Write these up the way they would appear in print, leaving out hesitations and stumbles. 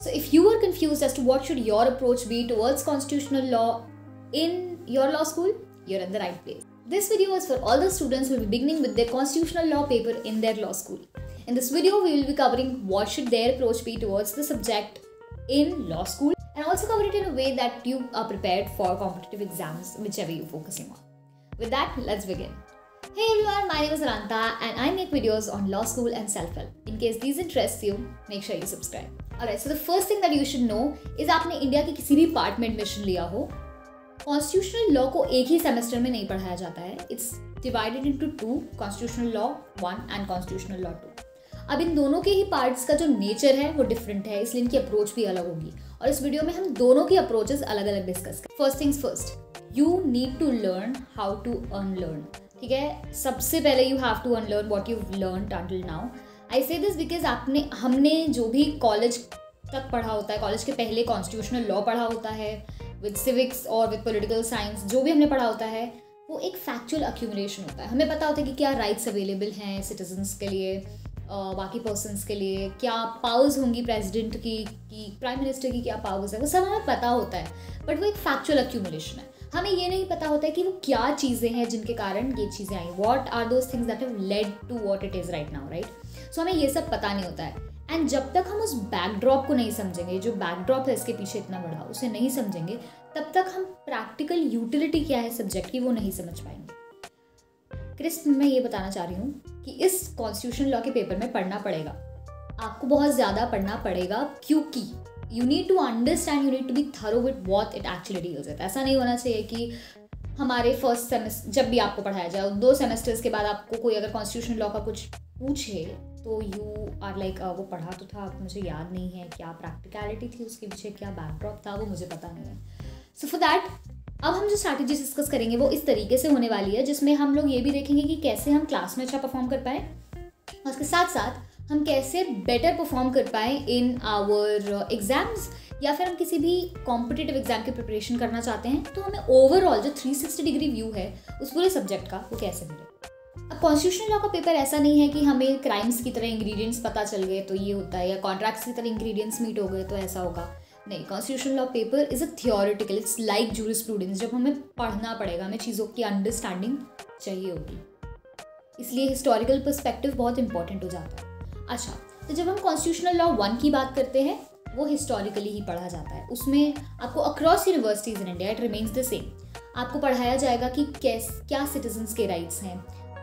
So if you are confused as to what should your approach be towards constitutional law in your law school, you're in the right place. This video is for all the students who will be beginning with their constitutional law paper in their law school. In this video, we will be covering what should their approach be towards the subject in law school, and also cover it in a way that you are prepared for competitive exams, whichever you're focusing on. With that, let's begin. Hey everyone, my name is Aranta and I make videos on law school and self-help. In case these interest you, make sure you subscribe. Alright, so the first thing that you should know is आपने India के किसी भी part में admission लिया हो, constitutional law को एक ही semester में नहीं पढ़ाया जाता है. It's divided into two, constitutional law 1 and constitutional law 2. अब इन दोनों के ही पार्ट्स का जो नेचर है वो डिफरेंट है, इसलिए इनकी अप्रोच भी अलग होगी और इस वीडियो में हम दोनों की अप्रोचेस अलग अलग डिस्कस करें. First things first, you need to learn how to unlearn. ठीक है, सबसे पहले you have to unlearn what you learned until now. I say this because हमने जो भी कॉलेज तक पढ़ा होता है, कॉलेज के पहले कॉन्स्टिट्यूशनल लॉ पढ़ा होता है विद सिविक्स और विद पॉलिटिकल साइंस, जो भी हमने पढ़ा होता है वो एक फैक्चुअल अक्यूमुलेशन होता है. हमें पता होता है कि क्या राइट्स अवेलेबल हैं सिटीजन्स के लिए, बाकी पर्सनस के लिए, क्या पावर्स होंगी प्रेसिडेंट की प्राइम मिनिस्टर की क्या पावर्स है, वो सब हमें पता होता है. बट वो एक फैक्चुअल अक्यूमुलेशन है. हमें ये नहीं पता होता है कि वो क्या चीज़ें हैं जिनके कारण ये चीज़ें आई. What are those things that have led to what it is right now, right. So हमें ये सब पता नहीं होता है. एंड जब तक हम उस बैकड्रॉप को नहीं समझेंगे, जो बैकड्रॉप है इसके पीछे इतना बड़ा, उसे नहीं समझेंगे, तब तक हम प्रैक्टिकल यूटिलिटी क्या है सब्जेक्ट की वो नहीं समझ पाएंगे. क्रिस्प में ये बताना चाह रही हूँ कि इस कॉन्स्टिट्यूशन लॉ के पेपर में पढ़ना पड़ेगा, आपको बहुत ज़्यादा पढ़ना पड़ेगा, क्योंकि you need to understand, you need to be thorough with what it actually deals with. ऐसा नहीं होना चाहिए कि हमारे फर्स्ट सेमेस्टर जब भी आपको पढ़ाया जाए 2 सेमेस्टर्स के बाद आपको कोई अगर कॉन्स्टिट्यूशन लॉ का कुछ पूछे तो यू आर लाइक वो पढ़ा तो था, मुझे याद नहीं है, क्या प्रैक्टिकलिटी थी उसके पीछे, क्या बैकड्रॉप था, वो मुझे पता नहीं है. सो फॉर दैट अब हम जो स्ट्रैटेजी डिस्कस करेंगे वो इस तरीके से होने वाली है, जिसमें हम लोग ये भी देखेंगे कि कैसे हम क्लास में अच्छा परफॉर्म कर पाएँ और उसके साथ साथ हम कैसे बेटर परफॉर्म कर पाएँ इन आवर एग्जाम्स, या फिर हम किसी भी कॉम्पिटिटिव एग्जाम की प्रिपरेशन करना चाहते हैं तो हमें ओवरऑल जो 360 डिग्री व्यू है उस पूरे सब्जेक्ट का वो कैसे मिले. अब कॉन्स्टिट्यूशनल लॉ का पेपर ऐसा नहीं है कि हमें क्राइम्स की तरह इंग्रेडिएंट्स पता चल गए तो ये होता है, या कॉन्ट्रैक्ट्स की तरह इंग्रेडिएंट्स मीट हो गए तो ऐसा होगा. नहीं, constitutional law paper is a theoretical, it's like jurisprudence. जब हमें पढ़ना पड़ेगा, हमें चीज़ों की अंडरस्टैंडिंग चाहिए होगी, इसलिए हिस्टोरिकल पर्सपेक्टिव बहुत इंपॉर्टेंट हो जाता है. अच्छा, तो जब हम कॉन्स्टिट्यूशनल लॉ 1 की बात करते हैं वो हिस्टोरिकली ही पढ़ा जाता है. उसमें आपको across universities in India it remains the same. आपको पढ़ाया जाएगा कि क्या सिटीजन्स के राइट्स हैं,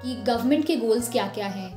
कि गवर्नमेंट के गोल्स क्या क्या हैं,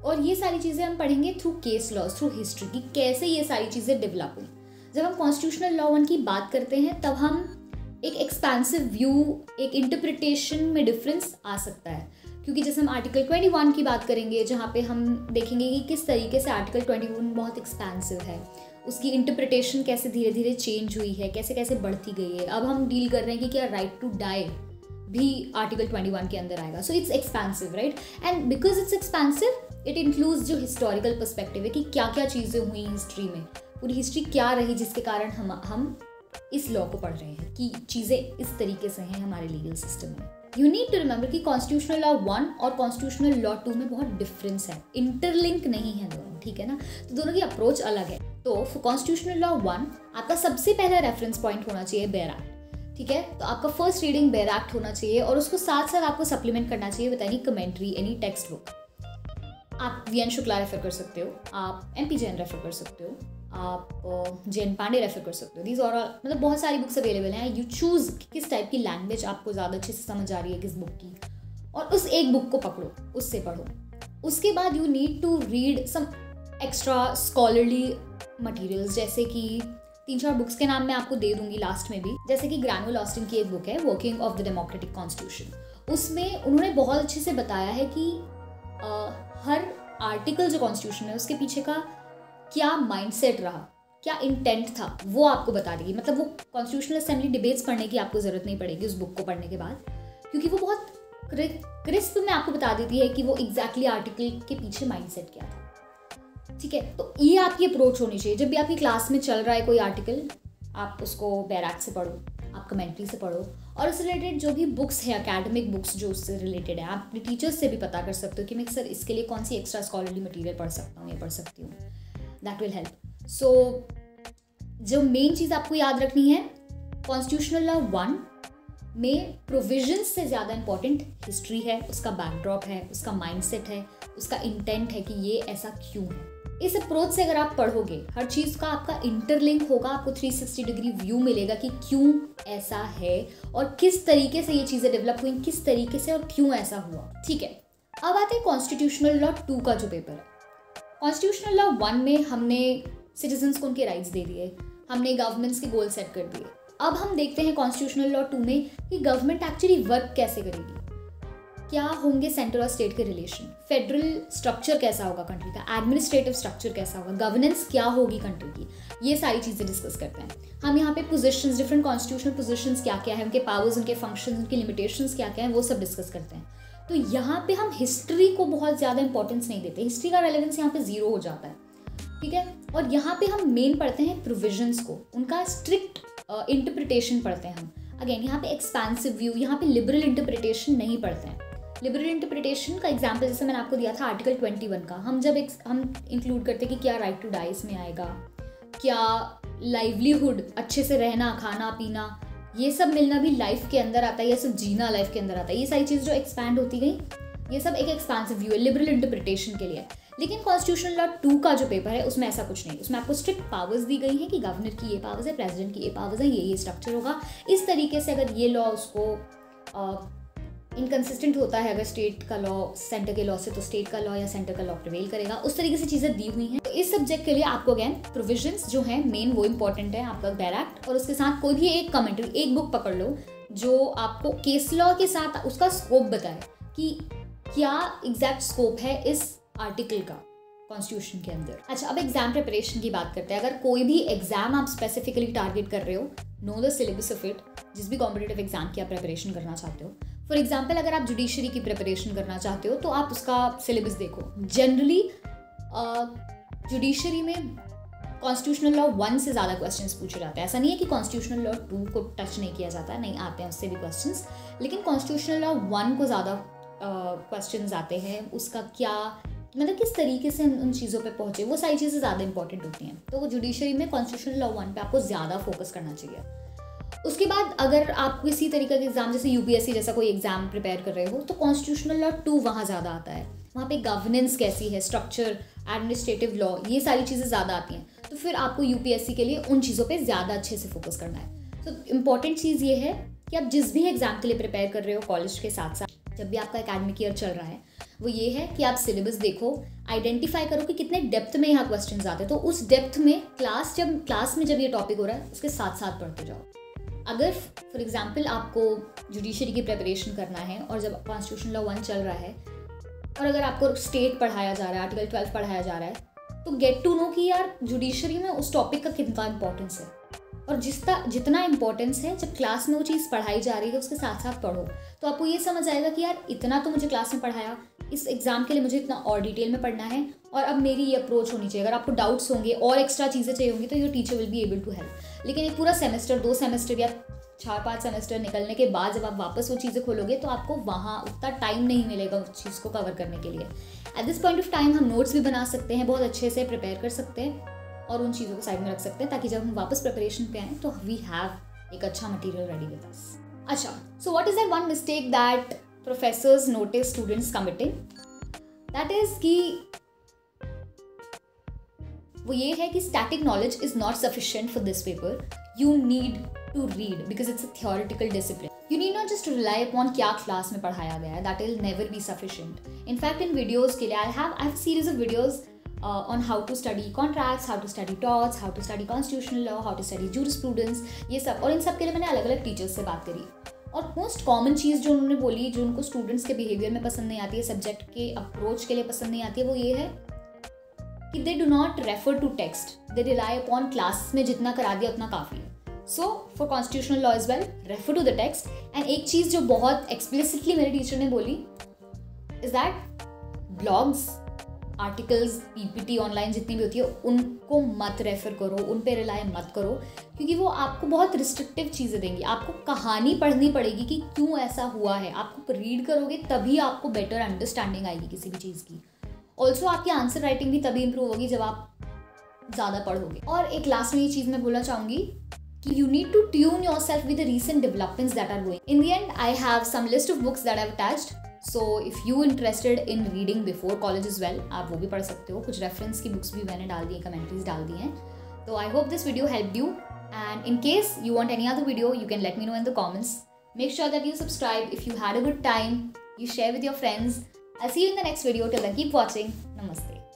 और ये सारी चीज़ें हम पढ़ेंगे through case laws, through history, कि कैसे ये सारी चीज़ें डेवलप हुई. जब हम कॉन्स्टिट्यूशनल लॉ 1 की बात करते हैं तब हम एक एक्सपेंसिव व्यू, एक इंटरप्रिटेशन में डिफरेंस आ सकता है, क्योंकि जैसे हम आर्टिकल 21 की बात करेंगे जहाँ पे हम देखेंगे कि किस तरीके से आर्टिकल 21 बहुत एक्सपेंसिव है, उसकी इंटरप्रिटेशन कैसे धीरे धीरे चेंज हुई है, कैसे कैसे बढ़ती गई है. अब हम डील कर रहे हैं कि क्या राइट टू डाई भी आर्टिकल 21 के अंदर आएगा. So it's expensive, right. And because it's expensive it includes जो हिस्टोरिकल पर्सपेक्टिव है कि क्या क्या चीज़ें हुई हिस्ट्री में, पूरी हिस्ट्री क्या रही जिसके कारण हम इस लॉ को पढ़ रहे हैं, कि चीज़ें इस तरीके से हैं हमारे लीगल सिस्टम में. यू नीड टू रिमेंबर कि कॉन्स्टिट्यूशनल लॉ 1 और कॉन्स्टिट्यूशनल लॉ 2 में बहुत डिफरेंस है, इंटरलिंक नहीं है दोनों, ठीक है ना. तो दोनों की अप्रोच अलग है. तो फॉर कॉन्स्टिट्यूशनल लॉ 1 आपका सबसे पहला रेफरेंस पॉइंट होना चाहिए बेयर एक्ट. ठीक है, तो आपका फर्स्ट रीडिंग बेयर एक्ट होना चाहिए और उसको साथ साथ आपको सप्लीमेंट करना चाहिए with any commentary, any text book. आप वी एन शुक्ला रेफर कर सकते हो, आप MP जैन रेफर कर सकते हो, आप जैन पांडे रेफर कर सकते हो. दीज और मतलब बहुत सारी बुक्स अवेलेबल हैं. यू चूज़ किस टाइप की लैंग्वेज आपको ज़्यादा अच्छे से समझ आ रही है किस बुक की, और उस एक बुक को पकड़ो, उससे पढ़ो. उसके बाद you need to read some extra scholarly materials, जैसे कि 3-4 बुक्स के नाम मैं आपको दे दूंगी लास्ट में भी. जैसे कि ग्रैनुअल ऑस्टिन की एक बुक है working of the democratic constitution. उसमें उन्होंने बहुत अच्छे से बताया है कि हर आर्टिकल जो कॉन्स्टिट्यूशन है उसके पीछे का क्या माइंडसेट रहा, क्या इंटेंट था, वो आपको बता देगी. मतलब वो कॉन्स्टिट्यूशनल असेंबली डिबेट्स पढ़ने की आपको ज़रूरत नहीं पड़ेगी उस बुक को पढ़ने के बाद, क्योंकि वो बहुत क्रिस्प में आपको बता देती है कि वो एग्जैक्टली आर्टिकल के पीछे माइंडसेट क्या था. ठीक है, तो ये आपकी अप्रोच होनी चाहिए. जब भी आपकी क्लास में चल रहा है कोई आर्टिकल, आप उसको बेयर एक्ट से पढ़ो, आप कमेंट्री से पढ़ो, और उससे रिलेटेड जो भी बुक्स है, एकेडमिक बुक्स जो उससे रिलेटेड है, आप अपने टीचर्स से भी पता कर सकते हो कि मैं सर इसके लिए कौन सी एक्स्ट्रा स्कॉलरली मटेरियल पढ़ सकता हूँ या पढ़ सकती हूँ. That will help. सो जो मेन चीज़ आपको याद रखनी है, कॉन्स्टिट्यूशनल लॉ 1 में प्रोविजंस से ज़्यादा इंपॉर्टेंट हिस्ट्री है, उसका बैकड्रॉप है, उसका माइंडसेट है, उसका इंटेंट है कि ये ऐसा क्यों है। इस अप्रोच से अगर आप पढ़ोगे, हर चीज़ का आपका इंटरलिंक होगा, आपको 360 डिग्री व्यू मिलेगा कि क्यों ऐसा है और किस तरीके से ये चीज़ें डेवलप हुई, किस तरीके से और क्यों ऐसा हुआ। ठीक है, अब आते हैं कॉन्स्टिट्यूशनल लॉ 2 का जो पेपर है। कॉन्स्टिट्यूशनल लॉ 1 में हमने सिटीजन्स को उनके राइट्स दे दिए, हमने गवर्नमेंट्स के गोल सेट कर दिए। अब हम देखते हैं कॉन्स्टिट्यूशनल लॉ 2 में कि गवर्नमेंट एक्चुअली वर्क कैसे करेगी, क्या होंगे सेंटर और स्टेट के रिलेशन, फेडरल स्ट्रक्चर कैसा होगा कंट्री का, एडमिनिस्ट्रेटिव स्ट्रक्चर कैसा होगा, गवर्नेंस क्या होगी कंट्री की, ये सारी चीज़ें डिस्कस करते हैं हम यहाँ पे। पोजीशंस, डिफरेंट कॉन्स्टिट्यूशनल पोजीशंस क्या क्या है, उनके पावर्स, उनके फंक्शंस, उनकी लिमिटेशंस क्या क्या है, वो सब डिस्कस करते हैं। तो यहाँ पे हम हिस्ट्री को बहुत ज़्यादा इंपॉर्टेंस नहीं देते, हिस्ट्री का रेलेवेंस यहाँ पे 0 हो जाता है। ठीक है, और यहाँ पे हम मेन पढ़ते हैं प्रोविजंस को, उनका स्ट्रिक्ट इंटरप्रिटेशन पढ़ते हैं हम। अगेन यहाँ पे एक्सपेंसिव व्यू, यहाँ पे लिबरल इंटरप्रिटेशन नहीं पढ़ते हैं। लिबरल इंटरप्रिटेशन का एग्जाम्पल जैसे मैंने आपको दिया था आर्टिकल 21 का, हम जब हम इंक्लूड करते हैं कि क्या राइट टू डाई इसमें आएगा, क्या लाइवलीहुड, अच्छे से रहना, खाना पीना, ये सब मिलना भी लाइफ के अंदर आता है, या सिर्फ जीना लाइफ के अंदर आता है, ये सारी चीज़ जो एक्सपैंड होती गई, ये सब एक एक्सपेंसिव व्यू है लिबरल इंटरप्रिटेशन के लिए। लेकिन कॉन्स्टिट्यूशनल लॉ 2 का जो पेपर है उसमें ऐसा कुछ नहीं, उसमें आपको स्ट्रिक्ट पावर्स दी गई हैं कि गवर्नर की ये पावर्स है, प्रेसिडेंट की ये पावर्स है, ये स्ट्रक्चर होगा। इस तरीके से अगर ये लॉ उसको इनकन्सिस्टेंट होता है, अगर स्टेट का लॉ सेंटर के लॉ से, तो स्टेट का लॉ या सेंटर का लॉ प्रिवेल करेगा, उस तरीके से चीज़ें दी हुई हैं। तो इस सब्जेक्ट के लिए आपको अगेन प्रोविजंस जो है मेन वो इंपॉर्टेंट है, आपका डायरेक्ट, और उसके साथ कोई भी एक कमेंट्री, एक बुक पकड़ लो जो आपको केस लॉ के साथ उसका स्कोप बताए कि क्या एग्जैक्ट स्कोप है इस आर्टिकल का कॉन्स्टिट्यूशन के अंदर। अच्छा, अब एग्जाम प्रिपरेशन की बात करते हैं। अगर कोई भी एग्जाम आप स्पेसिफिकली टारगेट कर रहे हो, know the syllabus of it, जिस भी कॉम्पिटेटिव एग्जाम की आप प्रिपरेशन करना चाहते हो। फॉर एग्जाम्पल, अगर आप जुडिशरी की प्रिपरेशन करना चाहते हो तो आप उसका सिलेबस देखो। जनरली जुडिशरी में कॉन्स्टिट्यूशनल लॉ 1 से ज़्यादा क्वेश्चंस पूछे जाते हैं। ऐसा नहीं है कि कॉन्स्टिट्यूशनल लॉ 2 को टच नहीं किया जाता है, नहीं आते हैं उससे भी क्वेश्चंस, लेकिन कॉन्स्टिट्यूशनल लॉ 1 को ज़्यादा क्वेश्चंस आते हैं। उसका क्या मतलब, किस तरीके से उन चीज़ों पे पहुंचे, वो सारी चीज़ें ज़्यादा इंपॉर्टेंट होती हैं। तो वो जुडिशरी में कॉन्स्टिट्यूशनल लॉ 1 पे आपको ज़्यादा फोकस करना चाहिए। उसके बाद अगर आप किसी तरीके के एग्जाम, जैसे यूपीएससी जैसा कोई एग्जाम प्रिपेयर कर रहे हो, तो कॉन्स्टिट्यूशनल लॉ 2 वहाँ ज़्यादा आता है। वहाँ पे गवर्नेंस कैसी है, स्ट्रक्चर, एडमिनिस्ट्रेटिव लॉ, ये सारी चीज़ें ज़्यादा आती हैं। तो फिर आपको यूपीएससी के लिए उन चीज़ों पे ज़्यादा अच्छे से फोकस करना है। तो इम्पॉर्टेंट चीज़ ये है कि आप जिस भी एग्जाम के लिए प्रिपेयर कर रहे हो कॉलेज के साथ साथ, जब भी आपका एकेडमिक ईयर चल रहा है, वो ये है कि आप सिलेबस देखो, आइडेंटिफाई करो कि कितने डेप्थ में यहाँ क्वेश्चंस आते हैं। तो उस डेप्थ में क्लास में जब ये टॉपिक हो रहा है उसके साथ साथ पढ़ते जाओ। अगर फॉर एग्जाम्पल आपको जुडिशरी की प्रिपरेशन करना है और जब कॉन्स्टिट्यूशनल लॉ 1 चल रहा है और अगर आपको स्टेट पढ़ाया जा रहा है, आर्टिकल 12 पढ़ाया जा रहा है, तो गेट टू नो कि यार जुडिशरी में उस टॉपिक का कितना इंपॉर्टेंस है, और जितना इंपॉर्टेंस है जब क्लास में वो चीज़ पढ़ाई जा रही है उसके साथ साथ पढ़ो, तो आपको ये समझ आएगा कि यार इतना तो मुझे क्लास में पढ़ाया, इस एग्जाम के लिए मुझे इतना और डिटेल में पढ़ना है, और अब मेरी ये अप्रोच होनी चाहिए। अगर आपको डाउट्स होंगे और एक्स्ट्रा चीज़ें चाहिए होंगी तो your teacher will be able to help. लेकिन एक पूरा सेमेस्टर, 2 सेमेस्टर या 4-5 सेमेस्टर निकलने के बाद जब आप वापस वो चीज़ें खोलोगे तो आपको वहाँ उतना टाइम नहीं मिलेगा उस चीज़ को कवर करने के लिए। At this point of time हम नोट्स भी बना सकते हैं, बहुत अच्छे से प्रिपेयर कर सकते हैं और उन चीज़ों को साइड में रख सकते हैं, ताकि जब हम वापस प्रिपरेशन पे आएँ तो वी हैव एक अच्छा मटेरियल रेडी विद अस। अच्छा, so what is that one mistake that professors notice students committing? That is कि वो ये है कि static knowledge is not sufficient for this paper. You need to read because it's a theoretical discipline. You need not just rely upon क्या class में पढ़ाया गया है. That will never be sufficient. In fact, in videos के लिए I have a series of videos on how to study contracts, how to study torts, how to study constitutional law, how to study jurisprudence, ये सब. और इन सब के लिए मैंने अलग अलग टीचर्स से बात करी. और मोस्ट कॉमन चीज़ जो उन्होंने बोली, जो उनको स्टूडेंट्स के बिहेवियर में पसंद नहीं आती है, सब्जेक्ट के अप्रोच के लिए पसंद नहीं आती है, वो ये है कि they do not refer to text. They rely upon class में जितना करा दिया उतना काफ़ी है. So for constitutional law as well, refer to the text. And एक चीज़ जो बहुत एक्सप्लिसिटली मेरे टीचर ने बोली is that blogs, articles, PPT online जितनी भी होती है उनको मत रेफर करो, उन पे रिलाई मत करो, क्योंकि वो आपको बहुत रिस्ट्रिक्टिव चीज़ें देंगी. आपको कहानी पढ़नी पड़ेगी कि क्यों ऐसा हुआ है. आपको रीड करोगे तभी आपको बेटर अंडरस्टैंडिंग आएगी किसी भी चीज़ की. ऑल्सो आपकी आंसर राइटिंग भी तभी इंप्रूव होगी जब आप ज़्यादा पढ़ोगे। और एक लास्ट में ये चीज़ मैं बोलना चाहूँगी कि you need to tune yourself with the recent developments that are going. In the end, I have some list of books that I've attached. So if you interested in reading before college as well, आप वो भी पढ़ सकते हो। कुछ reference की books भी मैंने डाल दी हैं, कमेंट्रीज डाल दी हैं। तो I hope this video helped you. And in case you want any other video, you can let me know in the comments. Make sure that you subscribe if you had a good time. You share with your friends. I'll see you in the next video. Till then, keep watching. Namaste.